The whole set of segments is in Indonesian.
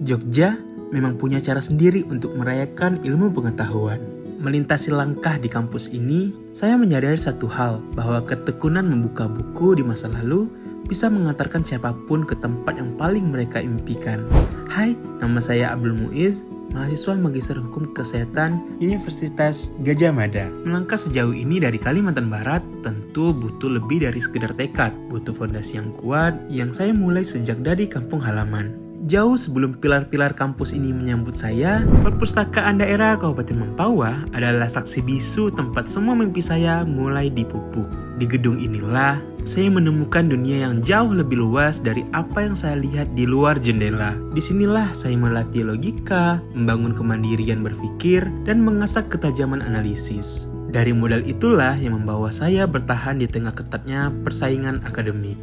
Jogja memang punya cara sendiri untuk merayakan ilmu pengetahuan. Melintasi langkah di kampus ini, saya menyadari satu hal, bahwa ketekunan membuka buku di masa lalu bisa mengantarkan siapapun ke tempat yang paling mereka impikan. Hai, nama saya Abdul Muiz, mahasiswa Magister Hukum Kesehatan Universitas Gadjah Mada. Melangkah sejauh ini dari Kalimantan Barat tentu butuh lebih dari sekedar tekad, butuh fondasi yang kuat yang saya mulai sejak dari kampung halaman. Jauh sebelum pilar-pilar kampus ini menyambut saya, Perpustakaan Daerah Kabupaten Mempawah adalah saksi bisu tempat semua mimpi saya mulai dipupuk. Di gedung inilah, saya menemukan dunia yang jauh lebih luas dari apa yang saya lihat di luar jendela. Disinilah saya melatih logika, membangun kemandirian berpikir, dan mengasah ketajaman analisis. Dari modal itulah yang membawa saya bertahan di tengah ketatnya persaingan akademik.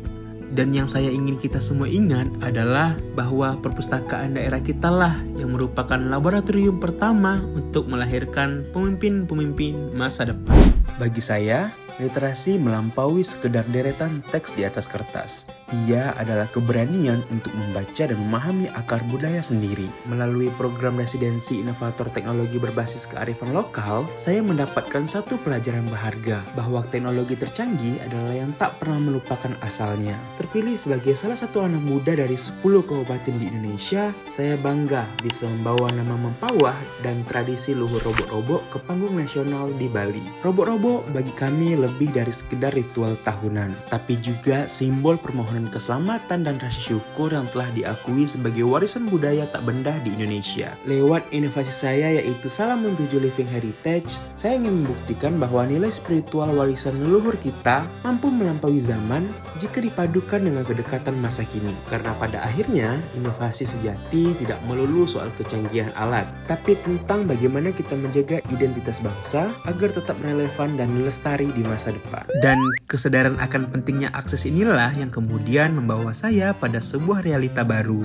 Dan yang saya ingin kita semua ingat adalah bahwa perpustakaan daerah kita lah yang merupakan laboratorium pertama untuk melahirkan pemimpin-pemimpin masa depan. Bagi saya, literasi melampaui sekedar deretan teks di atas kertas. Ia adalah keberanian untuk membaca dan memahami akar budaya sendiri. Melalui program residensi inovator teknologi berbasis kearifan lokal, saya mendapatkan satu pelajaran berharga, bahwa teknologi tercanggih adalah yang tak pernah melupakan asalnya. Terpilih sebagai salah satu anak muda dari 10 kabupaten di Indonesia, saya bangga bisa membawa nama Mempawah dan tradisi luhur robok-robok ke panggung nasional di Bali. Robok-robok bagi kami lebih dari sekedar ritual tahunan, tapi juga simbol permohonan keselamatan dan rasa syukur yang telah diakui sebagai warisan budaya tak benda di Indonesia. Lewat inovasi saya yaitu Salam Menuju Living Heritage, saya ingin membuktikan bahwa nilai spiritual warisan leluhur kita mampu melampaui zaman jika dipadukan dengan kedekatan masa kini. Karena pada akhirnya, inovasi sejati tidak melulu soal kecanggihan alat, tapi tentang bagaimana kita menjaga identitas bangsa agar tetap relevan dan lestari di masa depan. Dan kesadaran akan pentingnya akses inilah yang kemudian membawa saya pada sebuah realita baru,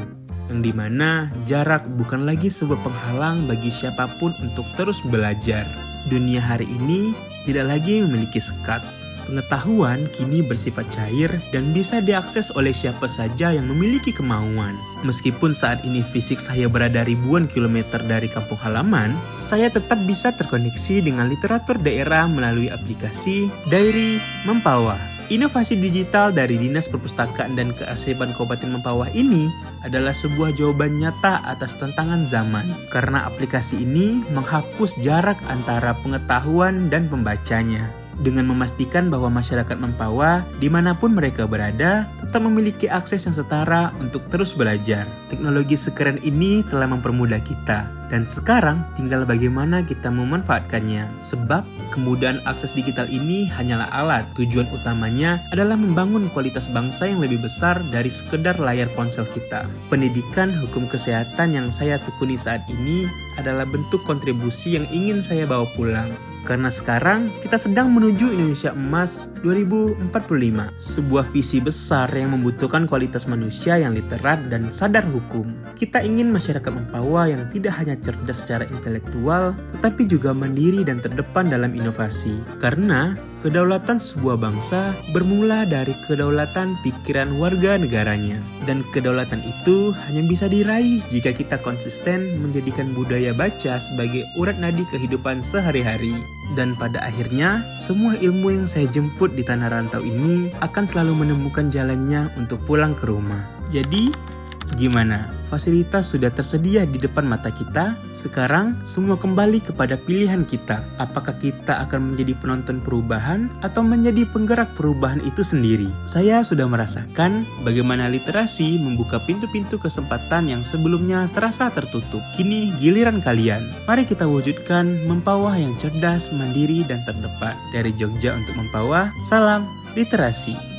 yang dimana jarak bukan lagi sebuah penghalang bagi siapapun untuk terus belajar. Dunia hari ini tidak lagi memiliki sekat. Pengetahuan kini bersifat cair dan bisa diakses oleh siapa saja yang memiliki kemauan. Meskipun saat ini fisik saya berada ribuan kilometer dari kampung halaman, saya tetap bisa terkoneksi dengan literatur daerah melalui aplikasi Diary Mempawah. Inovasi digital dari Dinas Perpustakaan dan Kearsipan Kabupaten Mempawah ini adalah sebuah jawaban nyata atas tantangan zaman, karena aplikasi ini menghapus jarak antara pengetahuan dan pembacanya, dengan memastikan bahwa masyarakat Mempawah, dimanapun mereka berada, tetap memiliki akses yang setara untuk terus belajar. Teknologi sekeren ini telah mempermudah kita, dan sekarang tinggal bagaimana kita memanfaatkannya. Sebab kemudahan akses digital ini hanyalah alat. Tujuan utamanya adalah membangun kualitas bangsa yang lebih besar dari sekedar layar ponsel kita. Pendidikan hukum kesehatan yang saya tekuni saat ini adalah bentuk kontribusi yang ingin saya bawa pulang. Karena sekarang kita sedang menuju Indonesia Emas 2045, sebuah visi besar yang membutuhkan kualitas manusia yang literat dan sadar hukum. Kita ingin masyarakat Mempawah yang tidak hanya cerdas secara intelektual, tetapi juga mandiri dan terdepan dalam inovasi. Karena kedaulatan sebuah bangsa bermula dari kedaulatan pikiran warga negaranya. Dan kedaulatan itu hanya bisa diraih jika kita konsisten menjadikan budaya baca sebagai urat nadi kehidupan sehari-hari. Dan pada akhirnya, semua ilmu yang saya jemput di tanah rantau ini akan selalu menemukan jalannya untuk pulang ke rumah. Jadi, gimana? Fasilitas sudah tersedia di depan mata kita. Sekarang semua kembali kepada pilihan kita. Apakah kita akan menjadi penonton perubahan atau menjadi penggerak perubahan itu sendiri? Saya sudah merasakan bagaimana literasi membuka pintu-pintu kesempatan yang sebelumnya terasa tertutup. Kini giliran kalian. Mari kita wujudkan Mempawah yang cerdas, mandiri, dan terdepan. Dari Jogja untuk Mempawah, salam literasi.